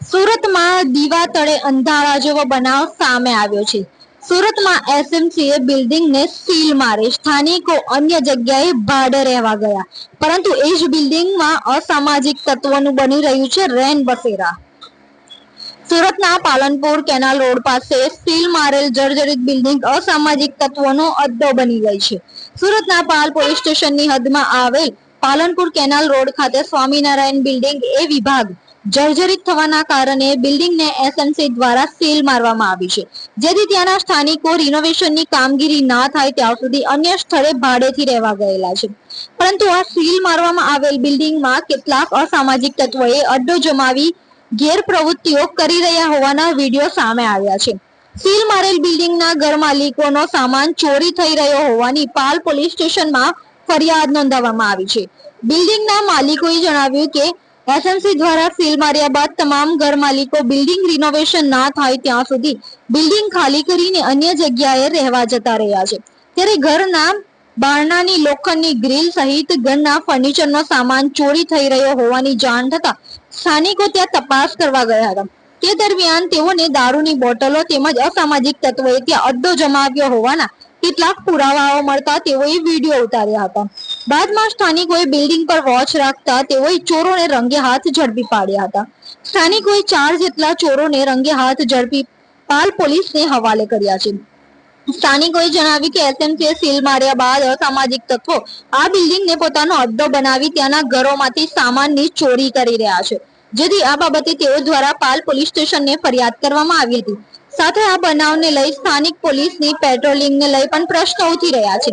સુરતમાં દીવા તળે અંધારા જેવો બનાવ સામે આવ્યો છે. સુરતમાં એસએમસીએ બિલ્ડિંગને સીલ મારી સ્થાનિકો અન્ય જગ્યાએ ભાડે રહેવા ગયા, પરંતુ એ જ બિલ્ડિંગમાં અસામાજિક તત્વોનું બની રહ્યું છે રેન બસેરા. સુરતના પાલનપુર કેનાલ રોડ પાસે સીલ મારેલ જર્જરિત બિલ્ડિંગ અસામાજિક તત્વોનો અડ્ડો બની ગઈ છે. સુરતના પાલ પોલીસ સ્ટેશનની હદમાં આવેલ પાલનપુર કેનાલ રોડ ખાતે સ્વામિનારાયણ બિલ્ડિંગ એ વિભાગ જર્જરિત થવાના કારણે બિલ્ડિંગને એસએમસી દ્વારા સીલ મારવામાં આવી છે, જેથી ત્યાંના સ્થાનિકો રિનોવેશનની કામગીરી ના થાય ત્યાં સુધી અન્ય સ્થળે ભાડેથી રહેવા ગયેલા છે. પરંતુ આ સીલ મારવામાં આવેલ બિલ્ડિંગમાં કેટલાક અસામાજિક તત્વોએ અડ્ડો જમાવી ગેરપ્રવૃત્તિઓ કરી રહ્યા હોવાના વિડીયો સામે આવ્યા છે. સીલ મારેલ બિલ્ડિંગના ઘર માલિકોનો સામાન ચોરી થઈ રહ્યો હોવાની પાલ પોલીસ સ્ટેશનમાં ફરિયાદ નોંધાવવામાં આવી છે. બિલ્ડિંગના માલિકોએ જણાવ્યું કે એસએમસી દ્વારા સીલ માર્યા બાદ તમામ ઘર માલિકો બિલ્ડિંગ રિનોવેશન ના થાય ત્યાં સુધી બિલ્ડિંગ ખાલી કરીને અન્ય જગ્યાએ રહેવા જતા રહ્યા છે. ત્યારે ઘરના બારણાની લોખંડની ગ્રીલ સહિત ઘરના ફર્નિચરનો સામાન ચોરી થઈ રહ્યો હોવાની જાણ થતા સ્થાનિકો ત્યાં તપાસ કરવા ગયા હતા. તે દરમિયાન તેઓને દારૂની બોટલો તેમજ અસામાજિક તત્વોએ ત્યાં અડ્ડો જમાવ્યો હોવાના કેટલાક પુરાવાઓ મળતા તેઓએ વિડીયો ઉતાર્યા હતા. બાદમાં સ્થાનિકોએ બિલ્ડિંગ પર વોચ રાખતા તેઓએ ચોરોને રંગે હાથ ઝડપી પાડ્યા હતા. સ્થાનિકોએ 4 જેટલા ચોરોને રંગે હાથ ઝડપી પાલ પોલીસને હવાલે કર્યા છે. સ્થાનિકોએ જણાવ્યું કે એસએમસીએ સીલ માર્યા બાદ અસામાજિક તત્વો આ બિલ્ડિંગને પોતાનો અડ્ડો બનાવી ત્યાંના ઘરોમાંથી સામાનની ચોરી કરી રહ્યા છે, જેથી આ બાબતે તેઓ દ્વારા પાલ પોલીસ સ્ટેશનને ફરિયાદ કરવામાં આવી હતી. સાથે આ બનાવને લઈ સ્થાનિક પોલીસની પેટ્રોલિંગને લઈ પણ પ્રશ્નો ઉઠી રહ્યા છે.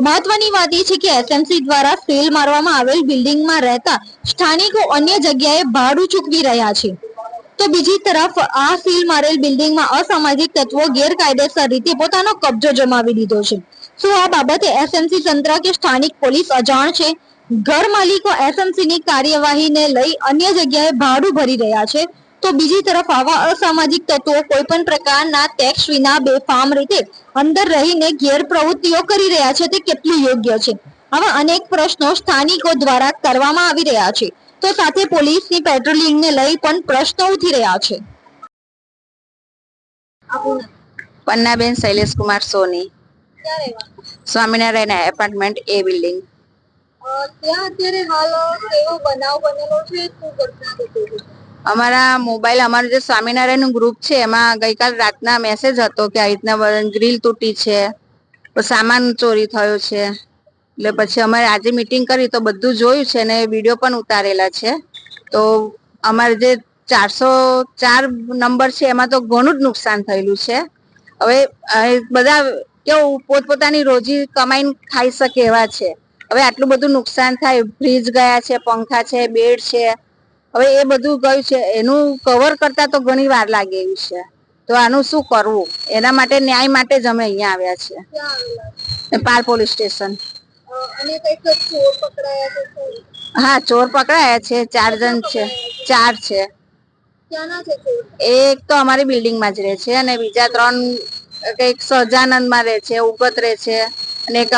મહત્વની વાત એ છે કે એસએમસી દ્વારા સીલ મારવામાં આવેલ બિલ્ડિંગમાં રહેતા સ્થાનિકો અન્ય જગ્યાએ ભાડું ચૂકવી રહ્યા છે, તો બીજી તરફ આ સીલ મારેલ બિલ્ડિંગમાં અસામાજિક તત્વો ગેરકાયદેસર રીતે પોતાનો કબજો જમાવી દીધો છે. શું આ બાબતે એસએમસી તંત્ર કે સ્થાનિક પોલીસ અજાણ છે? ઘર માલિકો એસએમસીની કાર્યવાહીને લઈ અન્ય જગ્યાએ ભાડું ભરી રહ્યા છે, તો બીજી તરફ આવા અસામાજિક તત્વો કોઈ પણ પ્રકારના ટેક્સ વિના બેફામ રીતે અંદર રહીને ગેરપ્રવૃત્તિઓ કરી રહ્યા છે, તે કેટલું યોગ્ય છે? આવા અનેક પ્રશ્નો સ્થાનિકો દ્વારા કરવામાં આવી રહ્યા છે, તો સાથે પોલીસની પેટ્રોલિંગને લઈ પણ પ્રશ્નો ઉઠી રહ્યા છે. પન્નાબેન શૈલેષ કુમાર સોની, સ્વામિનારાયણ એપાર્ટમેન્ટ એ બિલ્ડિંગ. ત્યાં અત્યારે હાલ કેવો બનાવ બનેલો છે? શું ઘટના ઘટી છે? અમારા મોબાઈલ, અમારું જે સ્વામિનારાયણનું ગ્રુપ છે એમાં ગઈકાલ રાતના મેસેજ હતો કે આ રીતના ગ્રીલ તૂટી છે, સામાન ચોરી થયો છે. એટલે પછી અમારે આજે મીટિંગ કરી તો બધું જોયું છે અને વિડીયો પણ ઉતારેલા છે. તો અમારે જે 404 નંબર છે એમાં તો ઘણું જ નુકસાન થયેલું છે. હવે બધા કેવું પોતપોતાની રોજી કમાઈને ખાઈ શકે એવા છે. હવે આટલું બધું નુકસાન થાય, ફ્રીજ ગયા છે, પંખા છે, બેડ છે, હવે એ બધું ગયું છે. એનું કવર કરતા તો ઘણી વાર લાગે એવું છે. તો આનું શું કરવું, એના માટે ન્યાય માટે જ અમે અહીંયા આવ્યા છીએ, પાલ પોલીસ સ્ટેશન. અને કઈક ચોર પકડાયા છે? હા, ચોર પકડાયા છે, 4 જણ છે. 4 છે. ક્યાંના છે ચોર? એક તો અમારી બિલ્ડિંગમાં જ રહે છે અને બીજા 3 કઈક સહજાનંદમાં રહે છે, ઉગત રહે છે અને એક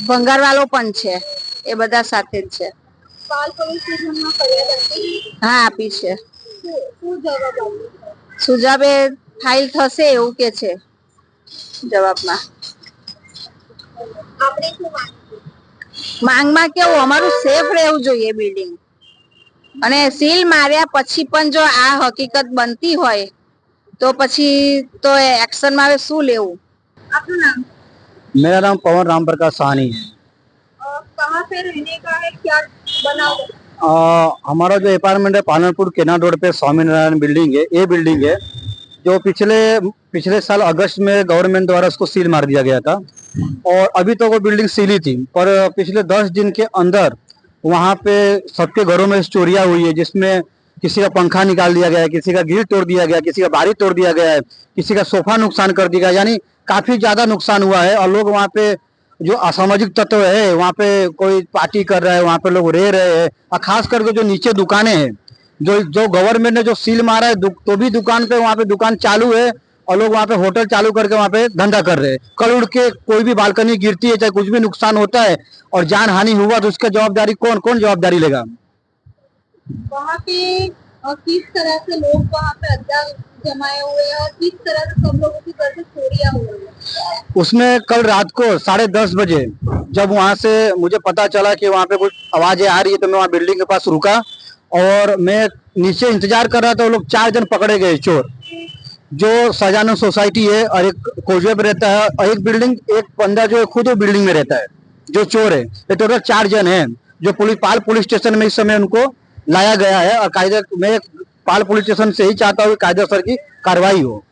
ભંગારવાળો પણ છે. એ બધા સાથે જ છે. પાલ પોલીસ સ્ટેશનમાં ફરિયાદ આપી? હા, આપી છે. શું જવાબ આપ્યો? સુજાબે ફાઇલ થશે એવું કે છે જવાબમાં. આપણે શું માંગમાં કેવું અમારું સેફ રહેવું જોઈએ બિલ્ડિંગ, અને સીલ માર્યા પછી પણ જો આ હકીકત બનતી હોય તો પછી તો એક્શનમાં હવે શું લેવું? आपका नाम? मेरा नाम पवन राम प्रकाश साहनी है। कहाँ पे रहने का है, क्या बनाओ? हमारा जो अपार्टमेंट है पालनपुर केनाल रोड पे स्वामीनारायण बिल्डिंग है, ये बिल्डिंग है जो पिछले साल अगस्त में गवर्नमेंट द्वारा उसको सील मार दिया गया था और अभी तो वो बिल्डिंग सील ही थी, पर पिछले 10 दिन के अंदर वहाँ पे सबके घरों में चोरियां हुई है, जिसमें किसी का पंखा निकाल दिया गया है, किसी का ग्रिल तोड़ दिया गया, किसी का बारी तोड़ दिया गया है, किसी का सोफा नुकसान कर दिया गया, यानी काफी ज्यादा नुकसान हुआ है। और लोग वहाँ पे जो असामाजिक तत्व है वहाँ पे कोई पार्टी कर रहा है, वहाँ पे लोग रह रहे हैं, और खास करके जो नीचे दुकानें हैं, जो गवर्नमेंट ने जो सील मारा है तो भी दुकान पे वहाँ पे दुकान चालू है और लोग वहाँ पे होटल चालू करके वहाँ पे धंधा कर रहे हैं। कल उड़ के कोई भी बालकनी गिरती है, चाहे कुछ भी नुकसान होता है और जान हानि हुआ तो उसका जवाबदारी कौन जवाबदारी लेगा? वहाँ पे और किस तरह से लोग वहाँ पे अड्डा जमाए हुए हैं और किस तरह से सब लोगों की घर से चोरियां हो रही है। उसमें कल रात को 10:30 बजे जब वहां से मुझे पता चला कि वहां पे कुछ आवाजें आ रही है, तो मैं वहां बिल्डिंग के पास रुका और मैं नीचे इंतजार कर रहा था। वो लोग 4 जन पकड़े गए चोर, जो सजानंद सोसाइटी है और एक कोजवे पे रहता है और एक बंदा जो खुद वो बिल्डिंग में रहता है, जो चोर है। ये टोटल 4 जन हैं जो पाल पुलिस स्टेशन में इस समय उनको लाया गया है। और कायदे मैं पाल पुलिस स्टेशन से ही चाहता हूँ कि कायदेसर की कार्रवाई हो।